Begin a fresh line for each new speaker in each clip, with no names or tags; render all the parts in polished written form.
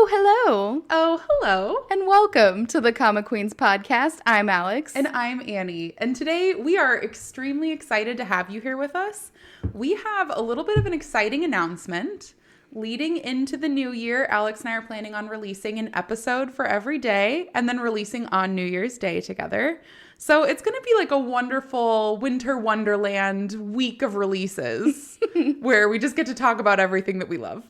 hello.
Oh, hello.
And welcome to the Comic Queens podcast. I'm Alex.
And I'm Annie. And today we are extremely excited to have you here with us. We have a little bit of an exciting announcement. Leading into the new year, Alex and I are planning on releasing an episode for every day and then releasing on New Year's Day together. So it's going to be like a wonderful winter wonderland week of releases where we just get to talk about everything that we love.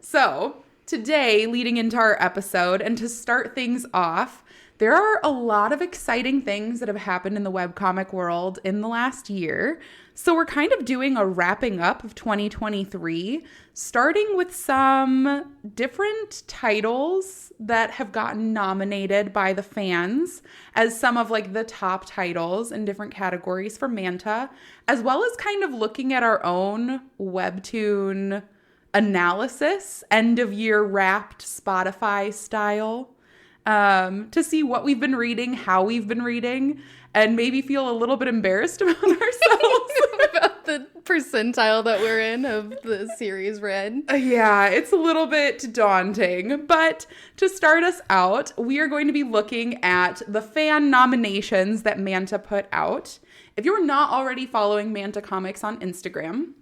So today, leading into our episode, and to start things off, there are a lot of exciting things that have happened in the webcomic world in the last year. So we're kind of doing a wrapping up of 2023, starting with some different titles that have gotten nominated by the fans as some of like the top titles in different categories for Manta, as well as kind of looking at our own Webtoon analysis, end of year wrapped Spotify style, to see what we've been reading, how we've been reading, and maybe feel a little bit embarrassed about ourselves.
About the percentile that we're in of the series read.
Yeah, it's a little bit daunting. But to start us out, we are going to be looking at the fan nominations that Manta put out. If you're not already following Manta Comics on Instagram,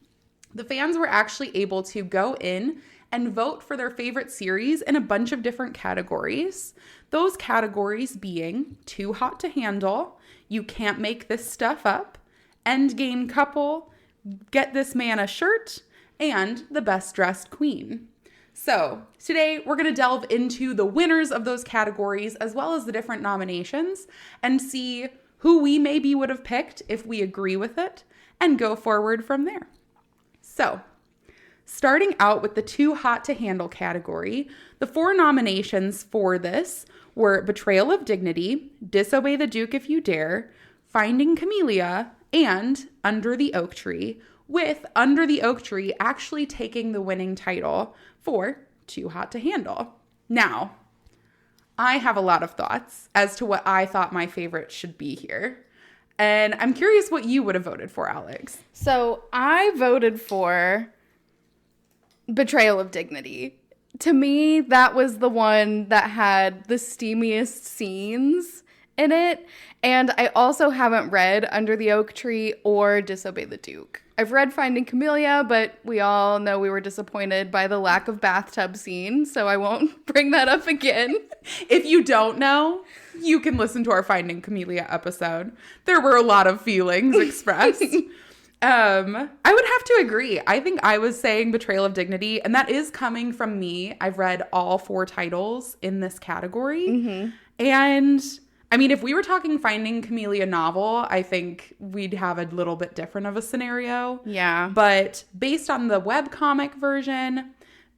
the fans were actually able to go in and vote for their favorite series in a bunch of different categories. Those categories being Too Hot to Handle, You Can't Make This Stuff Up, Endgame Couple, Get This Man a Shirt, and The Best Dressed Queen. So today we're going to delve into the winners of those categories as well as the different nominations and see who we maybe would have picked if we agree with it and go forward from there. So, starting out with the Too Hot to Handle category, the 4 nominations for this were Betrayal of Dignity, Disobey the Duke If You Dare, Finding Camellia, and Under the Oak Tree, with Under the Oak Tree actually taking the winning title for Too Hot to Handle. Now, I have a lot of thoughts as to what I thought my favorite should be here. And I'm curious what you would have voted for, Alex.
So I voted for Betrayal of Dignity. To me, that was the one that had the steamiest scenes in it. And I also haven't read Under the Oak Tree or Disobey the Duke. I've read Finding Camellia, but we all know we were disappointed by the lack of bathtub scene, so I won't bring that up again.
If you don't know, you can listen to our Finding Camellia episode. There were a lot of feelings expressed. I would have to agree. I think I was saying Betrayal of Dignity, and that is coming from me. I've read all 4 titles in this category. Mm-hmm. And I mean, if we were talking Finding Camellia novel, I think we'd have a little bit different of a scenario.
Yeah.
But based on the webcomic version,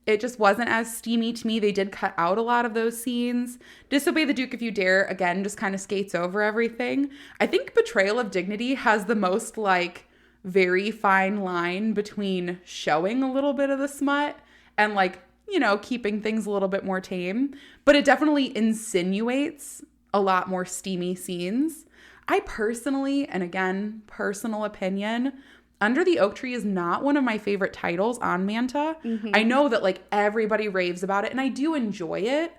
it just wasn't as steamy to me. They did cut out a lot of those scenes. Disobey the Duke If You Dare, again, just kind of skates over everything. I think Betrayal of Dignity has the most, like, very fine line between showing a little bit of the smut and, like, you know, keeping things a little bit more tame. But it definitely insinuates a lot more steamy scenes. I personally, and again, personal opinion, Under the Oak Tree is not one of my favorite titles on Manta. Mm-hmm. I know that like everybody raves about it and I do enjoy it,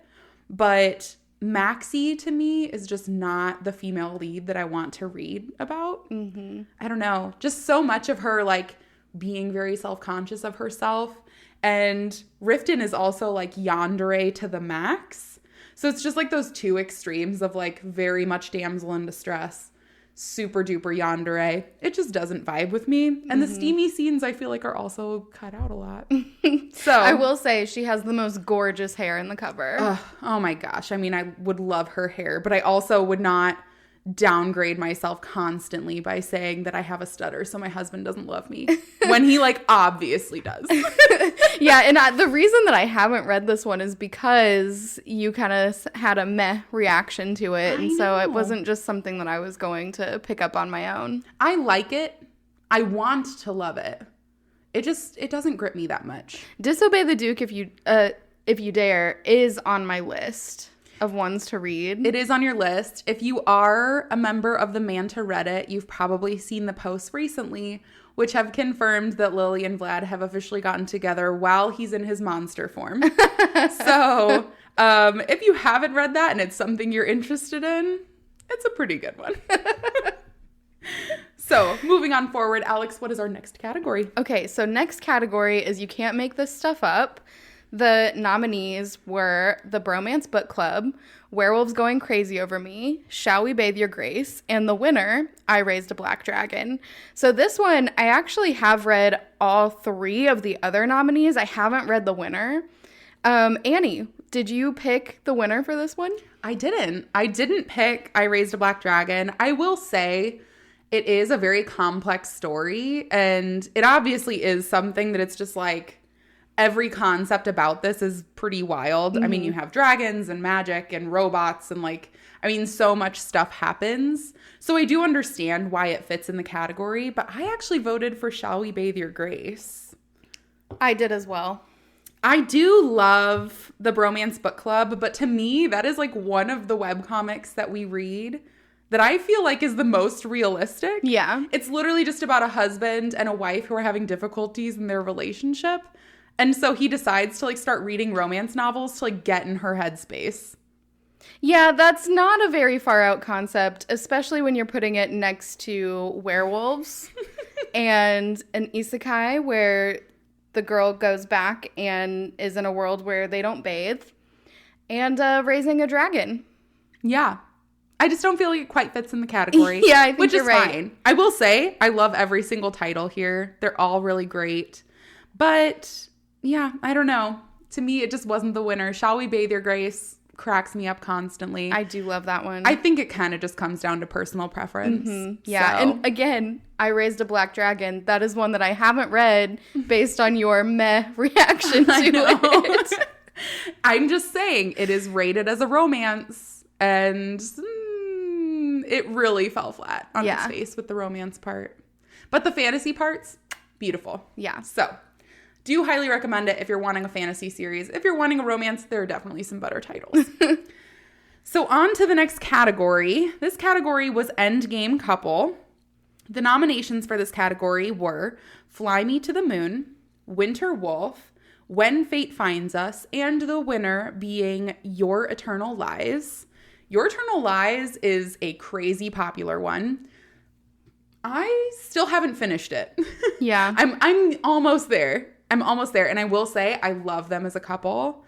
but Maxie to me is just not the female lead that I want to read about. Mm-hmm. I don't know. Just so much of her like being very self-conscious of herself. And Riften is also like yandere to the max. So it's just like those 2 extremes of like very much damsel in distress, super duper yandere. It just doesn't vibe with me. And the steamy scenes I feel like are also cut out a lot. So
I will say she has the most gorgeous hair in the cover.
Oh my gosh. I mean, I would love her hair, but I also would not downgrade myself constantly by saying that I have a stutter so my husband doesn't love me when he like obviously does.
Yeah, and the reason that I haven't read this one is because you kind of had a meh reaction to it, and so it wasn't just something that I was going to pick up on my own.
I like it. I want to love it. It doesn't grip me that much.
Disobey the Duke If You Dare is on my list of ones to read.
It is on your list. If you are a member of the Manta Reddit, you've probably seen the posts recently, which have confirmed that Lily and Vlad have officially gotten together while he's in his monster form. So If you haven't read that and it's something you're interested in, it's a pretty good one. So, moving on forward, Alex, what is our next category?
Okay, so next category is You Can't Make This Stuff Up. The nominees were The Bromance Book Club, Werewolves Going Crazy Over Me, Shall We Bathe Your Grace, and the winner, I Raised a Black Dragon. So this one, I actually have read all 3 of the other nominees. I haven't read the winner. Annie, did you pick the winner for this one?
I didn't pick I Raised a Black Dragon. I will say it is a very complex story, and it obviously is something that it's just like every concept about this is pretty wild. Mm-hmm. I mean, you have dragons and magic and robots and so much stuff happens. So I do understand why it fits in the category, but I actually voted for Shall We Bathe Your Grace.
I did as well.
I do love the Bromance Book Club, but to me, that is like one of the webcomics that we read that I feel like is the most realistic.
Yeah.
It's literally just about a husband and a wife who are having difficulties in their relationship. And so he decides to start reading romance novels to get in her headspace.
Yeah, that's not a very far out concept, especially when you're putting it next to werewolves and an isekai where the girl goes back and is in a world where they don't bathe, and raising a dragon.
Yeah. I just don't feel like it quite fits in the category.
Yeah, I think
which
you're
is
right.
Fine. I will say I love every single title here. They're all really great. But yeah, I don't know. To me, it just wasn't the winner. Shall We Bathe Your Grace cracks me up constantly.
I do love that one.
I think it kind of just comes down to personal preference.
Mm-hmm. Yeah,
So.
and again, I Raised a Black Dragon. That is one that I haven't read based on your meh reaction to it.
I'm just saying, it is rated as a romance, and it really fell flat on its face with the romance part. But the fantasy parts, beautiful.
Yeah.
So, do highly recommend it if you're wanting a fantasy series. If you're wanting a romance, there are definitely some better titles. So, on to the next category. This category was Endgame Couple. The nominations for this category were Fly Me to the Moon, Winter Wolf, When Fate Finds Us, and the winner being Your Eternal Lies. Your Eternal Lies is a crazy popular one. I still haven't finished it.
Yeah.
I'm almost there. And I will say I love them as a couple.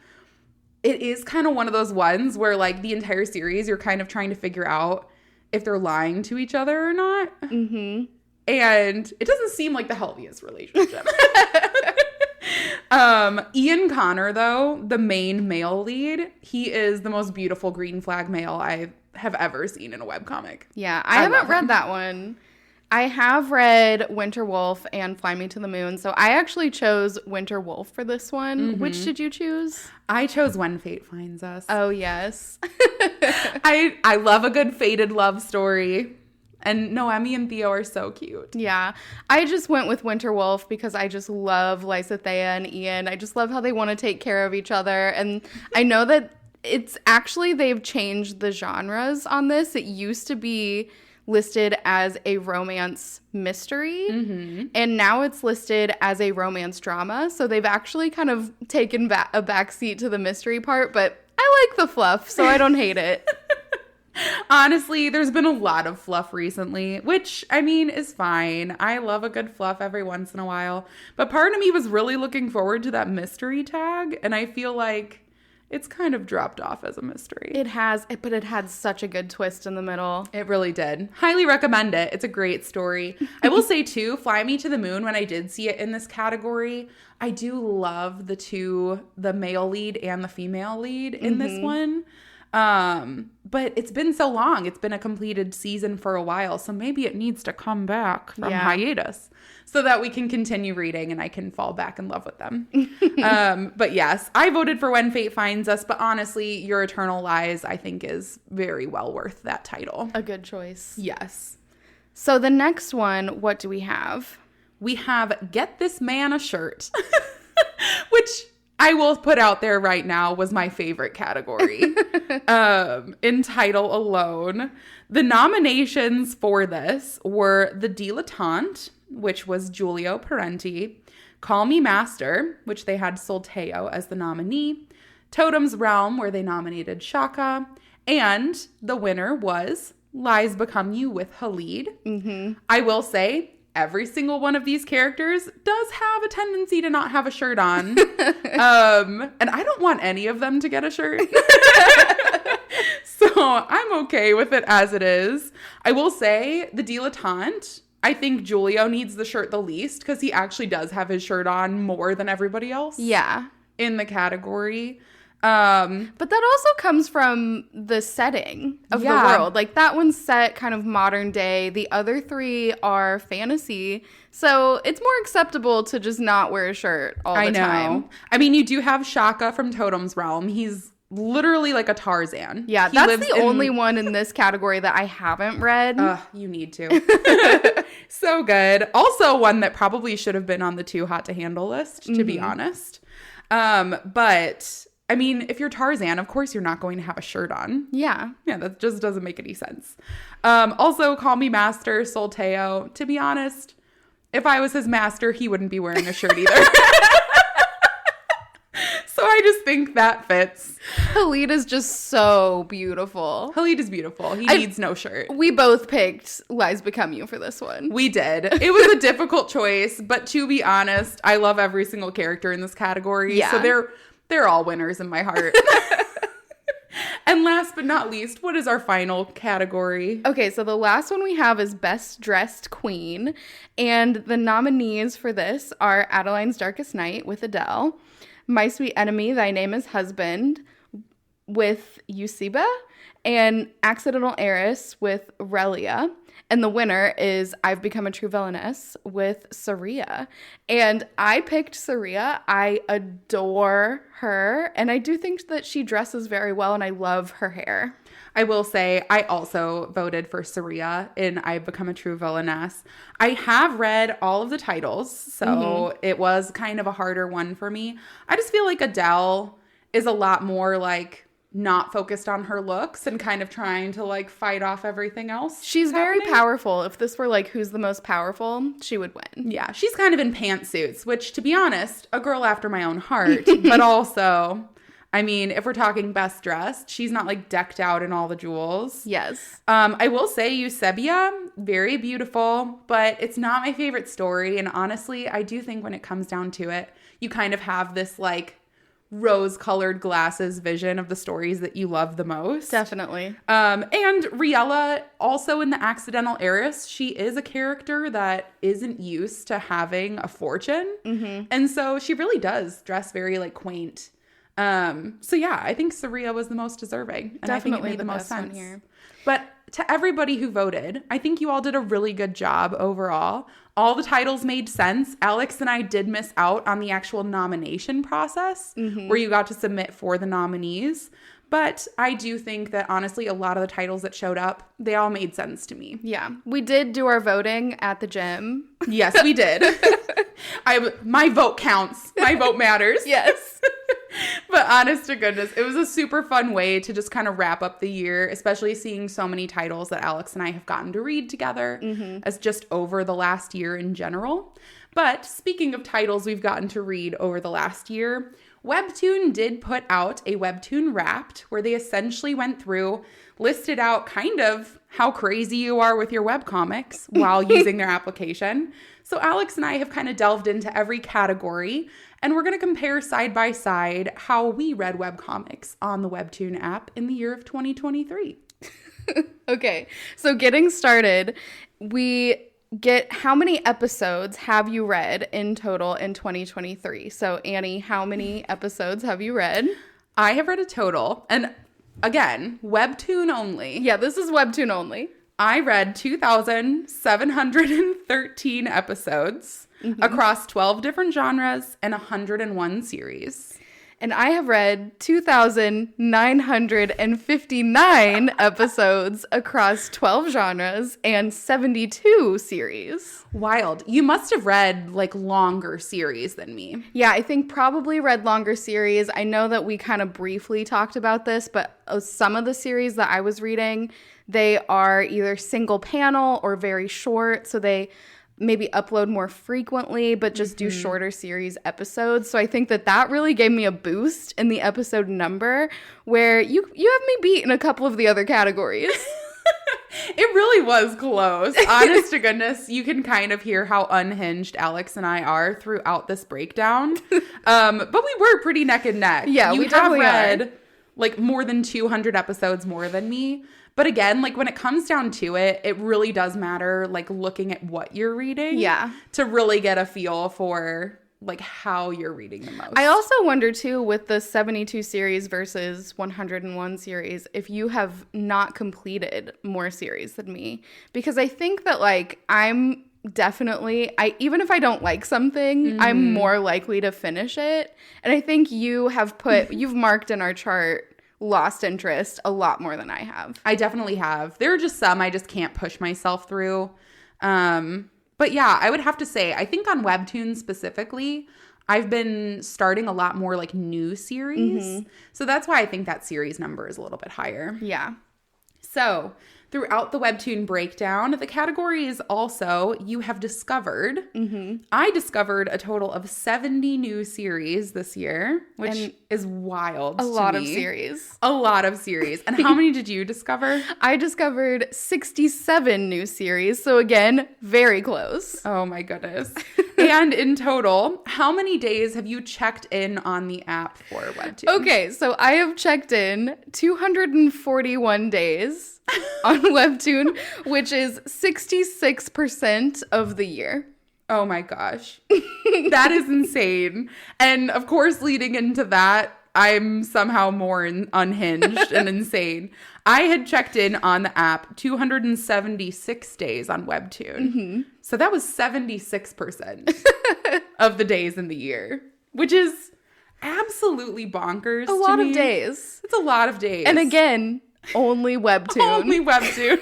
It is kind of one of those ones where the entire series you're kind of trying to figure out if they're lying to each other or not.
Mm-hmm.
And it doesn't seem like the healthiest relationship. Ian Connor, though, the main male lead, he is the most beautiful green flag male I have ever seen in a webcomic.
Yeah, I haven't read that one. I have read Winter Wolf and Fly Me to the Moon, so I actually chose Winter Wolf for this one. Mm-hmm. Which did you choose?
I chose When Fate Finds Us.
Oh, yes.
I love a good fated love story. And Noemi and Theo are so cute.
Yeah. I just went with Winter Wolf because I just love Lysithea and Ian. I just love how they want to take care of each other. And I know that it's actually, they've changed the genres on this. It used to be listed as a romance mystery, and now it's listed as a romance drama. So they've actually kind of taken a backseat to the mystery part, but I like the fluff, so I don't hate it.
Honestly, there's been a lot of fluff recently, which, is fine. I love a good fluff every once in a while. But part of me was really looking forward to that mystery tag, and I feel like it's kind of dropped off as a mystery.
It has, but it had such a good twist in the middle.
It really did. Highly recommend it. It's a great story. I will say, too, Fly Me to the Moon, when I did see it in this category, I do love the male lead and the female lead in this one. But it's been so long. It's been a completed season for a while, so maybe it needs to come back from hiatus so that we can continue reading and I can fall back in love with them. But yes, I voted for When Fate Finds Us, but honestly, Your Eternal Lies, I think, is very well worth that title.
A good choice.
Yes.
So the next one, what do we have?
We have Get This Man a Shirt, which I will put out there right now was my favorite category in title alone. The nominations for this were The Dilettante, which was Giulio Parenti, Call Me Master, which they had Solteo as the nominee, Totem's Realm, where they nominated Shaka. And the winner was Lies Become You with Khalid. I will say, every single one of these characters does have a tendency to not have a shirt on. And I don't want any of them to get a shirt. So I'm okay with it as it is. I will say the dilettante, I think Julio needs the shirt the least because he actually does have his shirt on more than everybody else.
Yeah.
In the category.
But that also comes from the setting of the world. Like, that one's set kind of modern day. The other three are fantasy. So it's more acceptable to just not wear a shirt all the time.
I mean, you do have Shaka from Totem's Realm. He's literally like a Tarzan.
Yeah, that's the only one in this category that I haven't read.
You need to. So good. Also one that probably should have been on the Too Hot to Handle list, to be honest. But I mean, if you're Tarzan, of course you're not going to have a shirt on.
Yeah.
Yeah, that just doesn't make any sense. Also, Call Me Master, Solteo. To be honest, if I was his master, he wouldn't be wearing a shirt either. So I just think that fits.
Khalid is just so beautiful.
Khalid is beautiful. He needs no shirt.
We both picked Lies Become You for this one.
We did. It was a difficult choice, but to be honest, I love every single character in this category. Yeah. So they're all winners in my heart. And last but not least, what is our final category?
Okay, so the last one we have is Best Dressed Queen. And the nominees for this are Adeline's Darkest Night with Adele, My Sweet Enemy, Thy Name is Husband with Yusiba, and Accidental Heiress with Relia. And the winner is I've Become a True Villainess with Saria. And I picked Saria. I adore her. And I do think that she dresses very well, and I love her hair.
I will say I also voted for Saria in I've Become a True Villainess. I have read all of the titles, so it was kind of a harder one for me. I just feel like Adele is a lot more like not focused on her looks and kind of trying to like fight off everything else.
She's very powerful. If this were like who's the most powerful, she would win.
Yeah, she's kind of in pantsuits, which to be honest, a girl after my own heart, but also, I mean, if we're talking best dressed, she's not like decked out in all the jewels.
Yes.
I will say Eusebia, very beautiful, but it's not my favorite story. And honestly, I do think when it comes down to it, you kind of have this like rose-colored glasses vision of the stories that you love the most.
Definitely.
And Riella, also in The Accidental Heiress, she is a character that isn't used to having a fortune. And so she really does dress very like quaint. So yeah, I think Saria was the most deserving. And
Definitely
I think it made the most sense.
Here.
But to everybody who voted, I think you all did a really good job overall. All the titles made sense. Alex and I did miss out on the actual nomination process where you got to submit for the nominees. But I do think that honestly, a lot of the titles that showed up, they all made sense to me.
Yeah. We did do our voting at the gym.
Yes, we did. My vote counts. My vote matters.
Yes.
But honest to goodness, it was a super fun way to just kind of wrap up the year, especially seeing so many titles that Alex and I have gotten to read together as just over the last year in general. But speaking of titles we've gotten to read over the last year, Webtoon did put out a Webtoon Wrapped where they essentially went through, listed out kind of how crazy you are with your webcomics while using their application. So Alex and I have kind of delved into every category, and we're going to compare side by side how we read webcomics on the Webtoon app in the year of 2023.
Okay, so getting started, we get how many episodes have you read in total in 2023? So Annie, how many episodes have you read?
I have read a total, and again, Webtoon only.
Yeah, this is Webtoon only.
I read 2,713 episodes across 12 different genres and 101 series.
And I have read 2,959 episodes across 12 genres and 72 series.
Wild. You must have read like longer series than me.
Yeah, I think probably read longer series. I know that we kind of briefly talked about this, but some of the series that I was reading, they are either single panel or very short. So they maybe upload more frequently, but just do shorter series episodes. So I think that really gave me a boost in the episode number, where you have me beat in a couple of the other categories.
It really was close. Honest to goodness, you can kind of hear how unhinged Alex and I are throughout this breakdown. But we were pretty neck and neck.
Yeah,
you
we
have
definitely
read
are.
like more than 200 episodes more than me. But again, like when it comes down to it, it really does matter like looking at what you're reading.
Yeah.
To really get a feel for like how you're reading the most.
I also wonder too, with the 72 series versus 101 series, if you have not completed more series than me, because I think that like I'm definitely, even if I don't like something, I'm more likely to finish it. And I think you've marked in our chart lost interest a lot more than I have.
I definitely have. There are just some I just can't push myself through. But yeah, I would have to say, I think on Webtoon specifically, I've been starting a lot more like new series. So that's why I think that series number is a little bit higher.
Yeah.
So throughout the Webtoon breakdown, the categories also you have discovered. I discovered a total of 70 new series this year, which is wild.
A lot of series.
A lot of series. And how many did you discover?
I discovered 67 new series. So again, very close.
Oh my goodness. And in total, how many days have you checked in on the app for Webtoon?
Okay, so I have checked in 241 days on Webtoon, which is 66% of the year.
Oh my gosh. That is insane. And of course, leading into that, I'm somehow more unhinged and insane. I had checked in on the app 276 days on Webtoon. So that was 76% of the days in the year, which is absolutely bonkers.
A lot
to
of
me.
days.
It's a lot of days.
And again, only Webtoon.
Only Webtoon.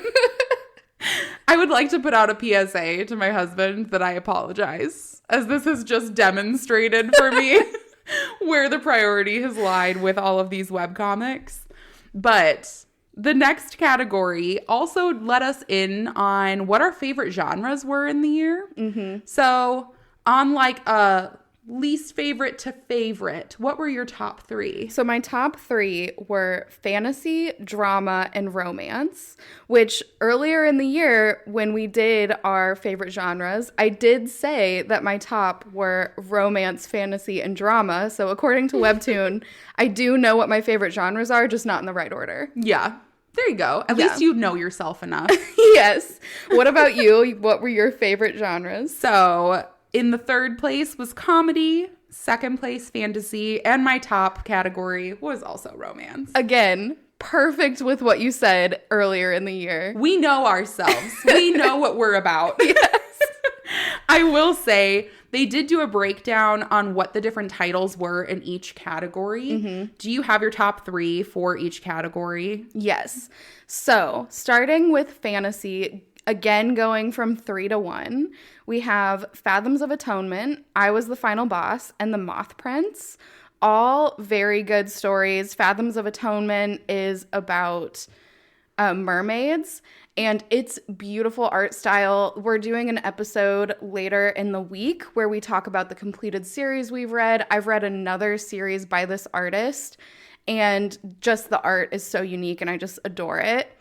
I would like to put out a PSA to my husband that I apologize, as this has just demonstrated for me where the priority has lied with all of these webcomics. But the next category also let us in on what our favorite genres were in the year. So on like a least favorite to favorite, what were your top three?
So my top three were fantasy, drama, and romance, which earlier in the year when we did our favorite genres, I did say that my top were romance, fantasy, and drama. So according to Webtoon, I do know what my favorite genres are, just not in the right order.
Yeah. There you go. At least you know yourself enough.
Yes. What about you? What were your favorite genres?
So in the third place was comedy, second place fantasy, and my top category was also romance.
Again, perfect with what you said earlier in the year.
We know ourselves. We know what we're about. Yes. I will say they did do a breakdown on what the different titles were in each category. Do you have your top three for each category?
Yes. So starting with fantasy, again, going from 3 to 1, we have Fathoms of Atonement, I Was the Final Boss, and The Moth Prince. All very good stories. Fathoms of Atonement is about mermaids, and it's beautiful art style. We're doing an episode later in the week where we talk about the completed series we've read. I've read another series by this artist, and just the art is so unique, and I just adore it.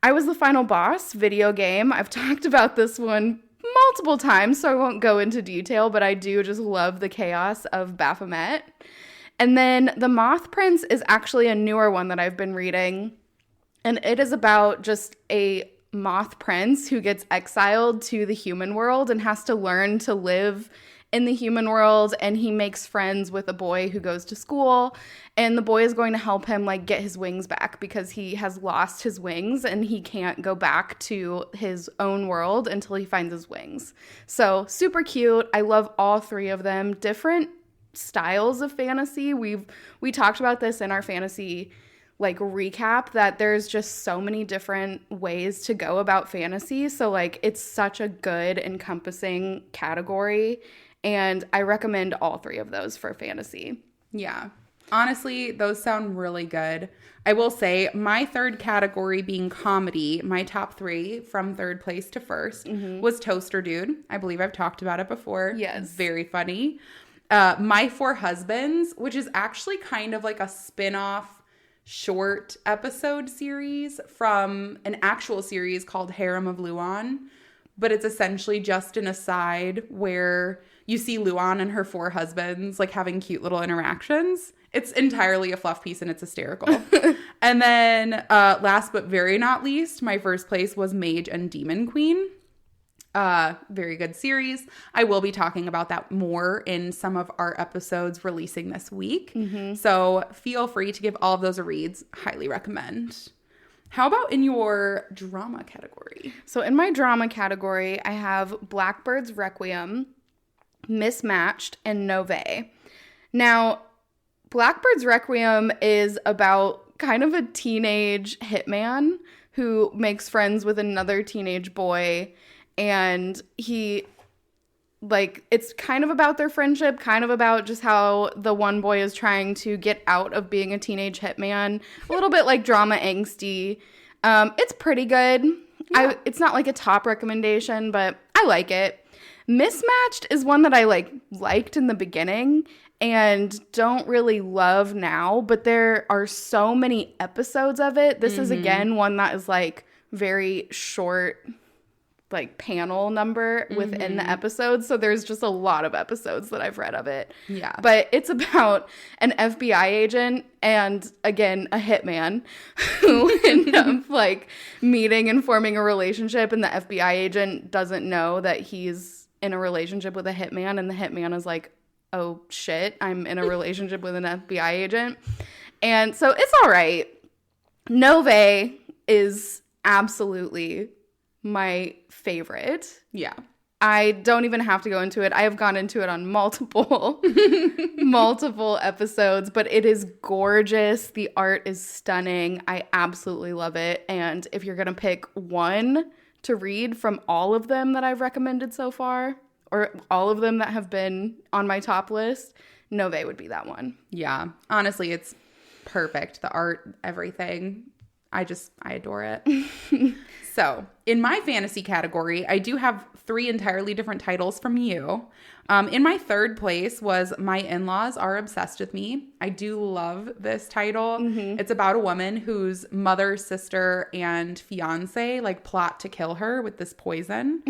I Was the Final Boss video game. I've talked about this one multiple times, so I won't go into detail, but I do just love the chaos of Baphomet. And then The Moth Prince is actually a newer one that I've been reading, and it is about just a moth prince who gets exiled to the human world and has to learn to live in the human world, and he makes friends with a boy who goes to school, and the boy is going to help him like get his wings back because he has lost his wings and he can't go back to his own world until he finds his wings. So super cute. I love all three of them. Different styles of fantasy. We talked about this in our fantasy like recap, that there's just so many different ways to go about fantasy. So like it's such a good encompassing category, and I recommend all three of those for fantasy.
Yeah. Honestly, those sound really good. I will say my third category being comedy, my top 3 from third place to first was Toaster Dude. I believe I've talked about it before.
Yes.
Very funny. My Four Husbands, which is actually kind of like a spin-off short episode series from an actual series called Harem of Luan. But it's essentially just an aside where you see Luan and her 4 husbands like having cute little interactions. It's entirely a fluff piece and it's hysterical. And then last but very not least, my first place was Mage and Demon Queen. Very good series. I will be talking about that more in some of our episodes releasing this week. So feel free to give all of those a read. Highly recommend. How about in your drama category?
So in my drama category, I have Blackbird's Requiem, Mismatched, and Nove. Now, Blackbird's Requiem is about kind of a teenage hitman who makes friends with another teenage boy, and it's kind of about their friendship, kind of about just how the one boy is trying to get out of being a teenage hitman. A little bit like drama angsty. It's pretty good. Yeah. It's not like a top recommendation, but I like it. Mismatched is one that I liked in the beginning and don't really love now, but there are so many episodes of it. This is again one that is very short panel number within the episode. So there's just a lot of episodes that I've read of it.
Yeah.
But it's about an FBI agent and, again, a hitman who end up meeting and forming a relationship, and the FBI agent doesn't know that he's in a relationship with a hitman, and the hitman is like, oh shit, I'm in a relationship with an FBI agent. And so it's all right. Nove is absolutely my favorite.
Yeah.
I don't even have to go into it. I have gone into it on multiple episodes, but it is gorgeous. The art is stunning. I absolutely love it. And if you're going to pick one to read from all of them that I've recommended so far, or all of them that have been on my top list, Nove would be that one.
Yeah. Honestly, it's perfect. The art, everything. I adore it. So, in my fantasy category, I do have 3 entirely different titles from you. In my third place was My In-Laws Are Obsessed With Me. I do love this title. It's about a woman whose mother, sister, and fiance plot to kill her with this poison.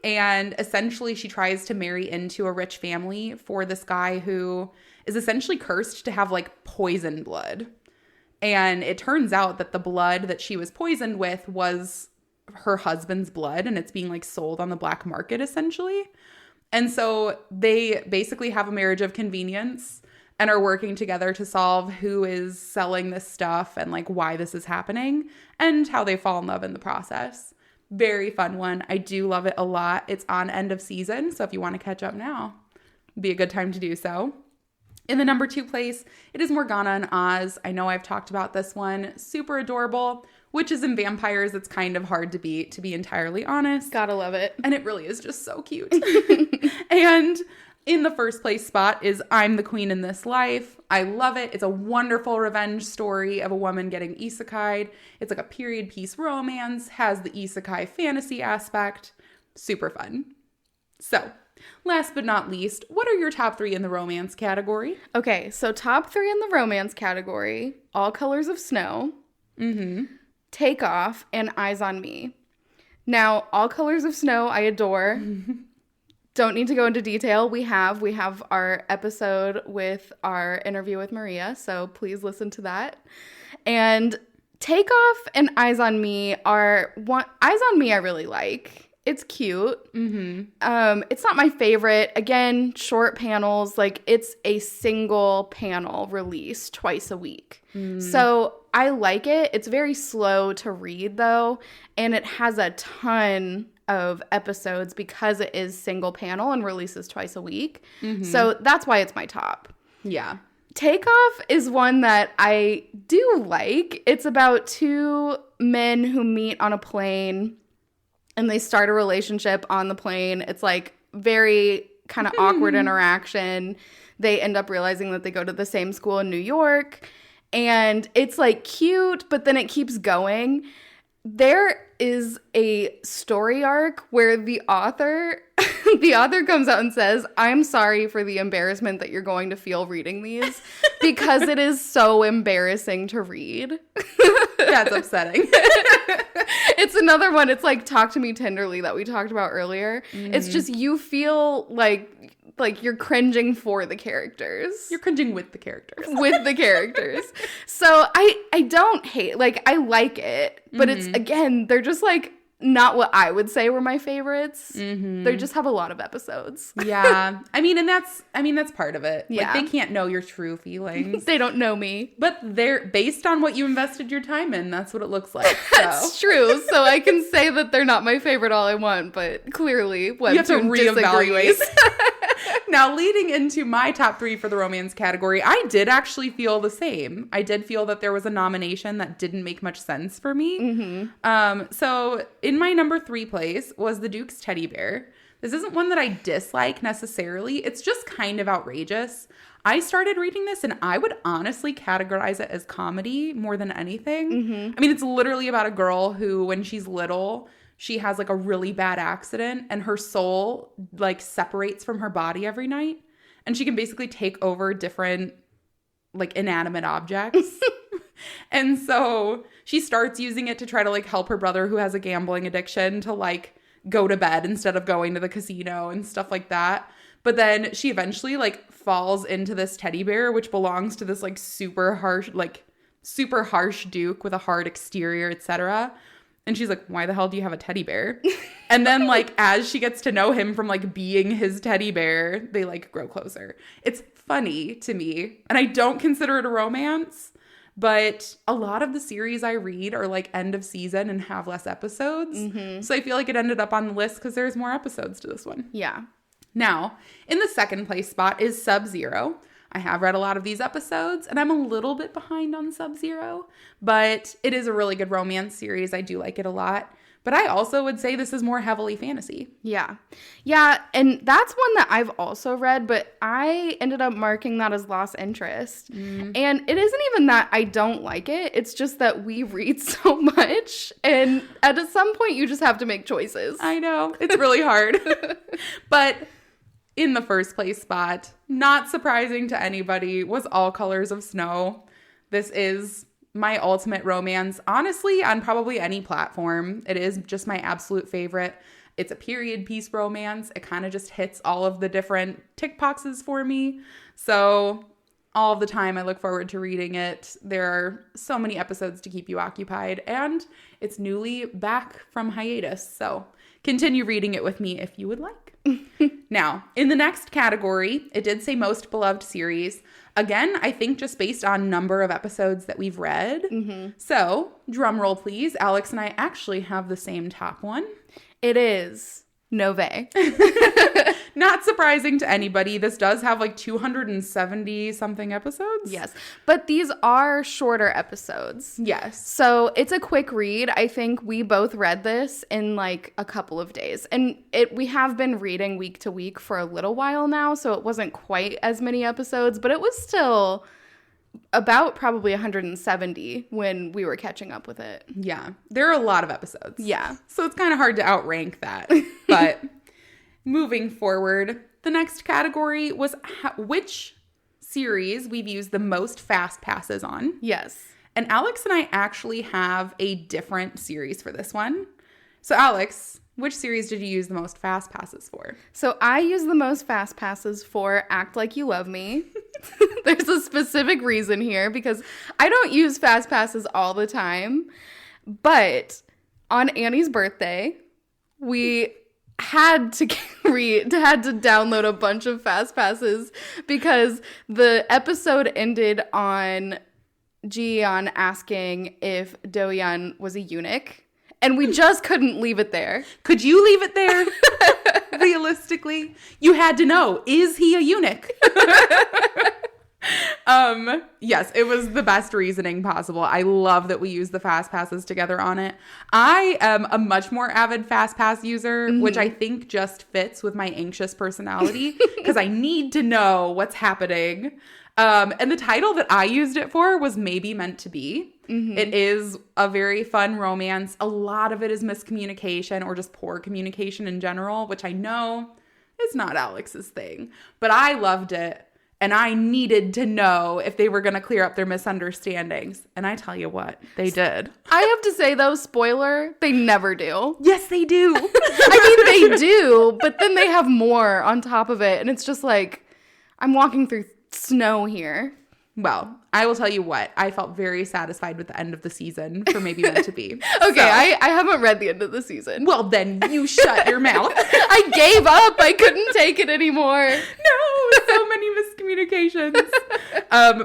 And essentially she tries to marry into a rich family for this guy who is essentially cursed to have poison blood. And it turns out that the blood that she was poisoned with was her husband's blood, and it's being sold on the black market essentially. And so they basically have a marriage of convenience and are working together to solve who is selling this stuff and why this is happening and how they fall in love in the process. Very fun one. I do love it a lot. It's on end of season, so if you want to catch up now, it'd be a good time to do so. In the number 2 place, it is Morgana and Oz. I know I've talked about this one. Super adorable. Witches and vampires, it's kind of hard to beat, to be entirely honest.
Gotta love it.
And it really is just so cute. And in the first place spot is I'm the Queen in This Life. I love it. It's a wonderful revenge story of a woman getting isekai'd. It's a period piece romance, has the isekai fantasy aspect. Super fun. So, last but not least, what are your top 3 in the romance category?
Okay, so top 3 in the romance category, All Colors of Snow, Take Off, and Eyes on Me. Now, All Colors of Snow, I adore. Don't need to go into detail. We have our episode with our interview with Maria, so please listen to that. And Take Off and Eyes on Me are one. Eyes on Me I really like. It's cute. It's not my favorite. Again, short panels. It's a single panel release twice a week. So I like it. It's very slow to read, though. And it has a ton of episodes because it is single panel and releases twice a week. So that's why it's my top.
Yeah.
Takeoff is one that I do like. It's about 2 men who meet on a plane and they start a relationship on the plane. It's very kind of awkward interaction. they end up realizing that they go to the same school in New York. And it's like cute, but then it keeps going. There is a story arc where the author comes out and says, I'm sorry for the embarrassment that you're going to feel reading these because it is so embarrassing to read.
That's upsetting.
It's another one. It's like Talk to Me Tenderly that we talked about earlier. It's just you feel like you're cringing for the characters.
You're cringing with the characters.
With the characters. So I don't hate, like, I like it, but it's, again, they're just like not what I would say were my favorites. They just have a lot of episodes.
Yeah. I mean, that's part of it.
Yeah.
Like, they can't know your true feelings.
They don't know me.
But they're based on what you invested your time in. That's what it looks like. So.
That's true. So I can say that they're not my favorite all I want, but clearly Webtoon
You have to reevaluate.
disagrees.
Now, leading into my top 3 for the romance category, I did actually feel the same. I did feel that there was a nomination that didn't make much sense for me. So in my number 3 place was The Duke's Teddy Bear. This isn't one that I dislike necessarily. It's just kind of outrageous. I started reading this and I would honestly categorize it as comedy more than anything. I mean, it's literally about a girl who, when she's little, she has like a really bad accident and her soul like separates from her body every night. And she can basically take over different like inanimate objects. And so she starts using it to try to like help her brother who has a gambling addiction to like go to bed instead of going to the casino and stuff like that. But then she eventually like falls into this teddy bear, which belongs to this like super harsh Duke with a hard exterior, etc. And she's like, why the hell do you have a teddy bear? And then, like, as she gets to know him from, like, being his teddy bear, they, like, grow closer. It's funny to me. And I don't consider it a romance. But a lot of the series I read are, like, end of season and have less episodes. So I feel like it ended up on the list because there's more episodes to this one.
Yeah.
Now, in the second place spot is Sub-Zero. I have read a lot of these episodes, and I'm a little bit behind on Sub-Zero, but it is a really good romance series. I do like it a lot. But I also would say this is more heavily fantasy.
Yeah. Yeah, and that's one that I've also read, but I ended up marking that as lost interest. And it isn't even that I don't like it. It's just that we read so much, and at some point you just have to make choices.
I know. It's really hard. But in the first place spot, not surprising to anybody, was All Colors of Snow. This is my ultimate romance, honestly, on probably any platform. It is just my absolute favorite. It's a period piece romance. It kind of just hits all of the different tick boxes for me. So all of the time I look forward to reading it. There are so many episodes to keep you occupied, and it's newly back from hiatus. So continue reading it with me if you would like. Now, in the next category, it did say most beloved series. Again, I think just based on number of episodes that we've read. So, drum roll please. Alex and I actually have the same top one.
It is Nove.
Not surprising to anybody. This does have like 270 something episodes.
Yes. But these are shorter episodes.
Yes.
So it's a quick read. I think we both read this in like a couple of days. And we have been reading week to week for a little while now, so it wasn't quite as many episodes, but it was still about probably 170 when we were catching up with it.
Yeah. There are a lot of episodes.
Yeah.
So it's kind of hard to outrank that. But moving forward, the next category was which series we've used the most fast passes on.
Yes.
And Alex and I actually have a different series for this one. So Alex, which series did you use the most fast passes for?
So I use the most fast passes for Act Like You Love Me. There's a specific reason here because I don't use fast passes all the time. But on Annie's birthday, we had to download a bunch of fast passes because the episode ended on Ji-yeon asking if Do-yeon was a eunuch, and we just couldn't leave it there.
Could you leave it there? Realistically, you had to know, is he a eunuch? Yes, it was the best reasoning possible. I love that we use the fast passes together on it. I am a much more avid fast pass user, which I think just fits with my anxious personality because I need to know what's happening. And the title that I used it for was Maybe Meant to Be. It is a very fun romance. A lot of it is miscommunication or just poor communication in general, which I know is not Alex's thing, but I loved it. And I needed to know if they were going to clear up their misunderstandings. And I tell you what, they did.
I have to say, though, spoiler, they never do.
Yes, they do.
I mean, they do, but then they have more on top of it. And it's just like, I'm walking through snow here.
Well, I will tell you what, I felt very satisfied with the end of the season for Maybe Meant to Be.
Okay, I haven't read the end of the season.
Well, then you shut your mouth.
I gave up. I couldn't take it anymore.
No, so many miscommunications.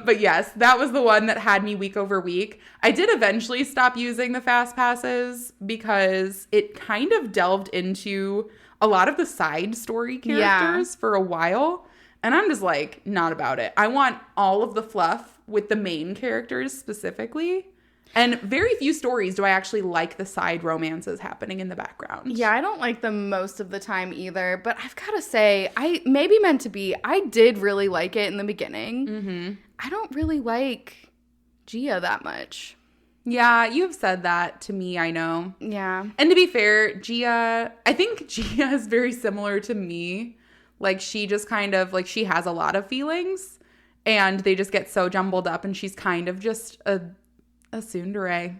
But yes, that was the one that had me week over week. I did eventually stop using the fast passes because it kind of delved into a lot of the side story characters for a while. And I'm just like, not about it. I want all of the fluff with the main characters specifically. And very few stories do I actually like the side romances happening in the background.
Yeah, I don't like them most of the time either. But I've got to say, Maybe Meant to Be, I did really like it in the beginning. I don't really like Gia that much.
Yeah, you've said that to me, I know.
Yeah.
And to be fair, I think Gia is very similar to me. Like, she just kind of, like, she has a lot of feelings, and they just get so jumbled up, and she's kind of just a tsundere.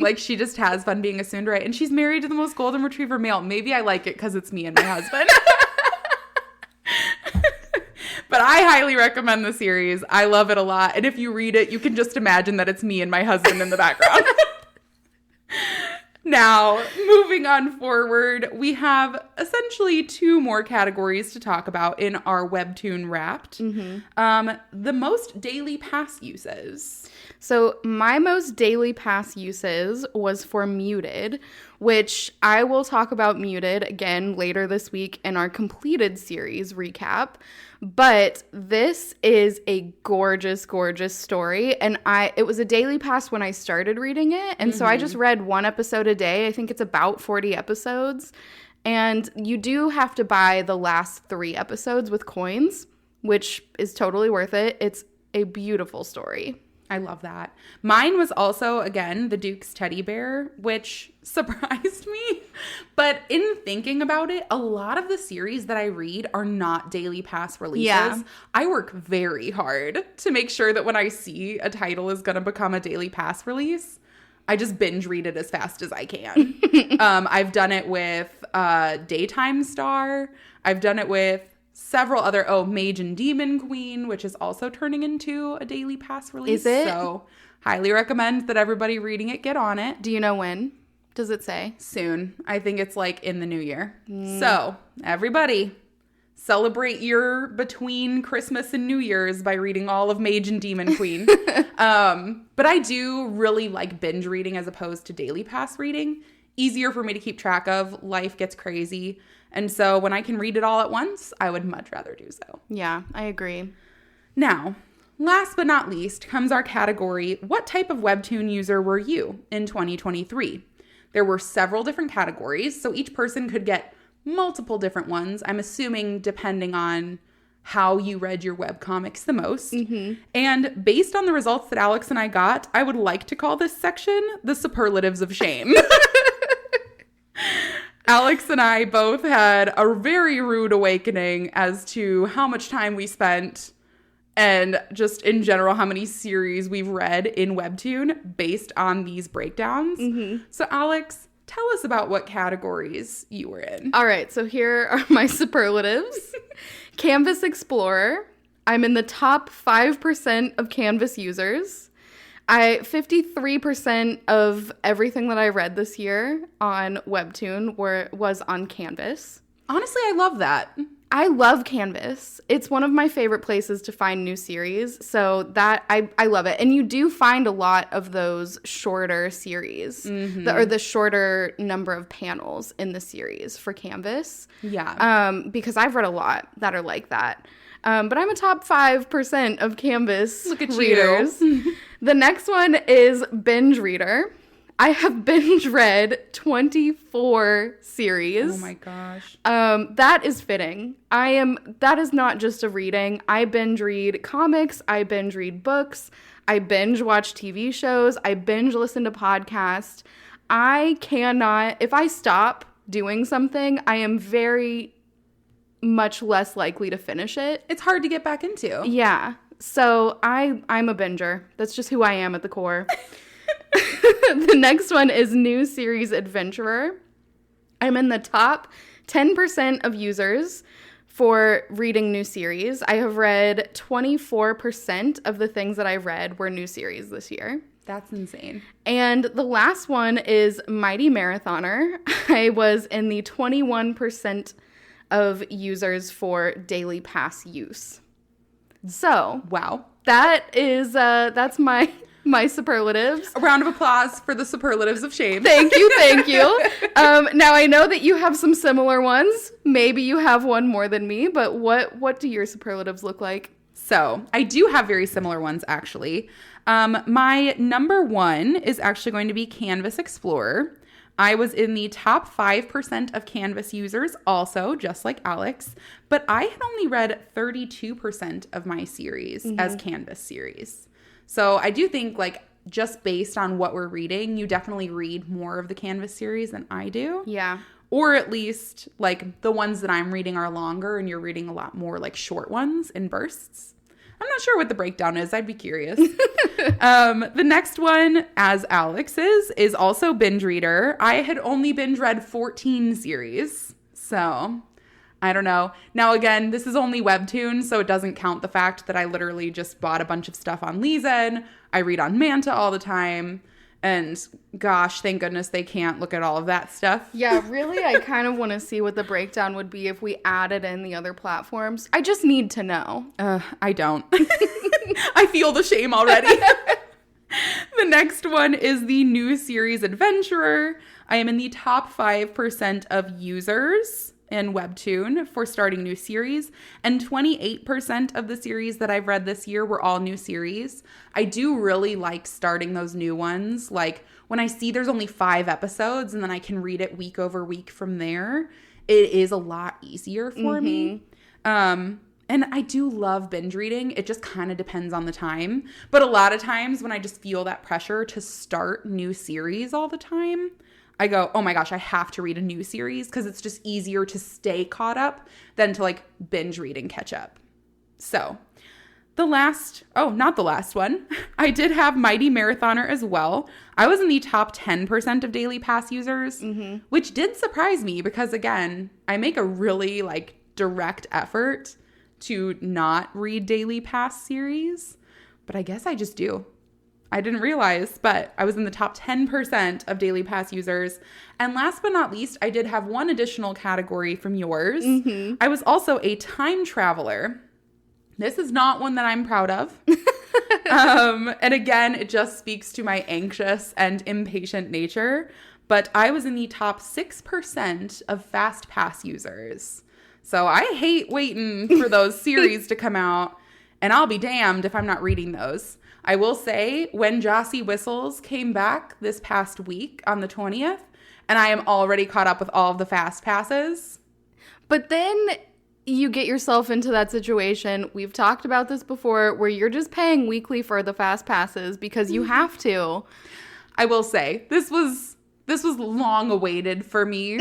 Like, she just has fun being a tsundere, and she's married to the most golden retriever male. Maybe I like it because it's me and my husband. But I highly recommend the series. I love it a lot, and if you read it, you can just imagine that it's me and my husband in the background. Now, moving on forward, we have essentially two more categories to talk about in our Webtoon Wrapped. The most daily pass uses.
So my most daily pass uses was for Muted, which I will talk about Muted again later this week in our completed series recap. But this is a gorgeous, gorgeous story. And it was a daily pass when I started reading it. And so I just read one episode a day. I think it's about 40 episodes. And you do have to buy the last 3 episodes with coins, which is totally worth it. It's a beautiful story.
I love that. Mine was also, again, the Duke's teddy bear, which surprised me. But in thinking about it, a lot of the series that I read are not daily pass releases.
Yeah.
I work very hard to make sure that when I see a title is going to become a daily pass release, I just binge read it as fast as I can. I've done it with Daytime Star. I've done it with several other, Mage and Demon Queen, which is also turning into a daily pass release.
Is it?
So highly recommend that everybody reading it get on it.
Do you know when? Does it say?
Soon. I think it's like in the new year. So everybody celebrate your between Christmas and New Year's by reading all of Mage and Demon Queen. But I do really like binge reading as opposed to daily pass reading. Easier for me to keep track of. Life gets crazy. And so when I can read it all at once, I would much rather do so.
Yeah, I agree.
Now, last but not least comes our category, what type of Webtoon user were you in 2023? There were several different categories, so each person could get multiple different ones, I'm assuming depending on how you read your webcomics the most. And based on the results that Alex and I got, I would like to call this section the superlatives of shame. Alex and I both had a very rude awakening as to how much time we spent and just in general how many series we've read in Webtoon based on these breakdowns. So Alex, tell us about what categories you were in.
All right, so here are my superlatives. Canvas Explorer. I'm in the top 5% of Canvas users. 53% of everything that I read this year on Webtoon was on Canvas.
Honestly, I love that.
I love Canvas. It's one of my favorite places to find new series, so that I love it. And you do find a lot of those shorter series, or the shorter number of panels in the series for Canvas.
Yeah.
Because I've read a lot that are like that. But I'm a top 5% of Canvas
Look at
readers.
you.
The next one is binge reader. I have binge read 24 series.
Oh my gosh.
That is fitting. That is not just a reading. I binge read comics. I binge read books. I binge watch TV shows. I binge listen to podcasts. I cannot, if I stop doing something, I am very much less likely to finish it.
It's hard to get back into.
Yeah. So I'm a binger. That's just who I am at the core. The next one is new series adventurer. I'm in the top 10% of users for reading new series. I have read 24% of the things that I read were new series this year.
That's insane.
And the last one is mighty marathoner. I was in the 21% of users for daily pass use. So,
Wow.
that's my superlatives.
A round of applause for the superlatives of shame.
Thank you. Now I know that you have some similar ones. Maybe you have one more than me, but what do your superlatives look like?
So I do have very similar ones, actually. My number one is actually going to be Canvas Explorer. I was in the top 5% of Canvas users also, just like Alex, but I had only read 32% of my series as Canvas series. So I do think, like, just based on what we're reading, you definitely read more of the Canvas series than I do.
Yeah.
Or at least, like, the ones that I'm reading are longer and you're reading a lot more, like, short ones in bursts. I'm not sure what the breakdown is. I'd be curious. The next one, as Alex's, is also binge reader. I had only binge read 14 series. So, I don't know. Now, again, this is only Webtoon, so it doesn't count the fact that I literally just bought a bunch of stuff on Lezen. I read on Manta all the time. And gosh, thank goodness they can't look at all of that stuff.
Yeah, really, I kind of want to see what the breakdown would be if we added in the other platforms. I just need to know.
I don't. I feel the shame already. The next one is the new series adventurer. I am in the top 5% of users in Webtoon for starting new series, and 28% of the series that I've read this year were all new series. I do really like starting those new ones. Like, when I see there's only 5 episodes and then I can read it week over week from there, it is a lot easier for me. And I do love binge reading. It just kind of depends on the time. But a lot of times when I just feel that pressure to start new series all the time, I go, oh my gosh, I have to read a new series because it's just easier to stay caught up than to, like, binge read and catch up. So not the last one. I did have Mighty Marathoner as well. I was in the top 10% of daily pass users, which did surprise me because, again, I make a really, like, direct effort to not read daily pass series, but I guess I just do. I didn't realize, but I was in the top 10% of daily pass users. And last but not least, I did have one additional category from yours. I was also a time traveler. This is not one that I'm proud of. And again, it just speaks to my anxious and impatient nature. But I was in the top 6% of fast pass users. So I hate waiting for those series to come out. And I'll be damned if I'm not reading those. I will say, when Jossie Whistles came back this past week on the 20th, and I am already caught up with all of the fast passes.
But then you get yourself into that situation, we've talked about this before, where you're just paying weekly for the fast passes because you have to.
I will say, this was long awaited for me.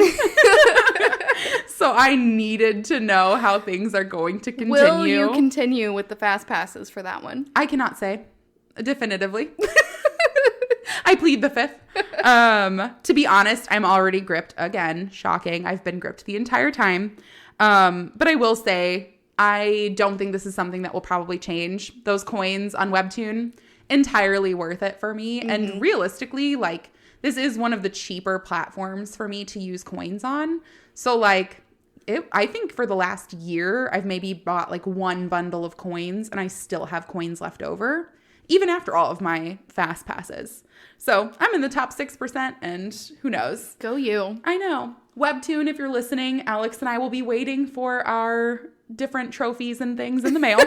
So I needed to know how things are going to continue.
Will you continue with the fast passes for that one?
I cannot say definitively. I plead the fifth. To be honest, I'm already gripped again. Shocking. I've been gripped the entire time. But I will say, I don't think this is something that will probably change. Those coins on Webtoon, entirely worth it for me. And realistically, like, this is one of the cheaper platforms for me to use coins on. So, like, I think for the last year, I've maybe bought like one bundle of coins and I still have coins left over, even after all of my fast passes. So I'm in the top 6% and who knows?
Go you.
I know. Webtoon, if you're listening, Alex and I will be waiting for our different trophies and things in the mail.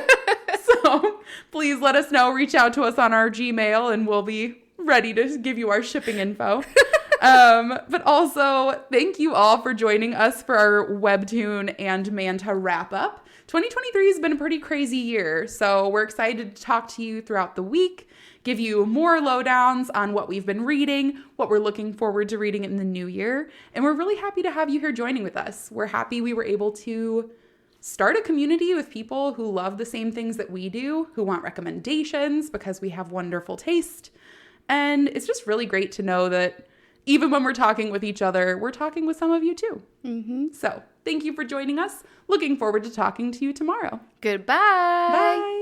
So please let us know. Reach out to us on our Gmail and we'll be ready to give you our shipping info. But also, thank you all for joining us for our Webtoon and Manta wrap up. 2023 has been a pretty crazy year, so we're excited to talk to you throughout the week, give you more lowdowns on what we've been reading, what we're looking forward to reading in the new year, and we're really happy to have you here joining with us. We're happy we were able to start a community with people who love the same things that we do, who want recommendations because we have wonderful taste. And it's just really great to know that even when we're talking with each other, we're talking with some of you too. So thank you for joining us. Looking forward to talking to you tomorrow.
Goodbye.
Bye.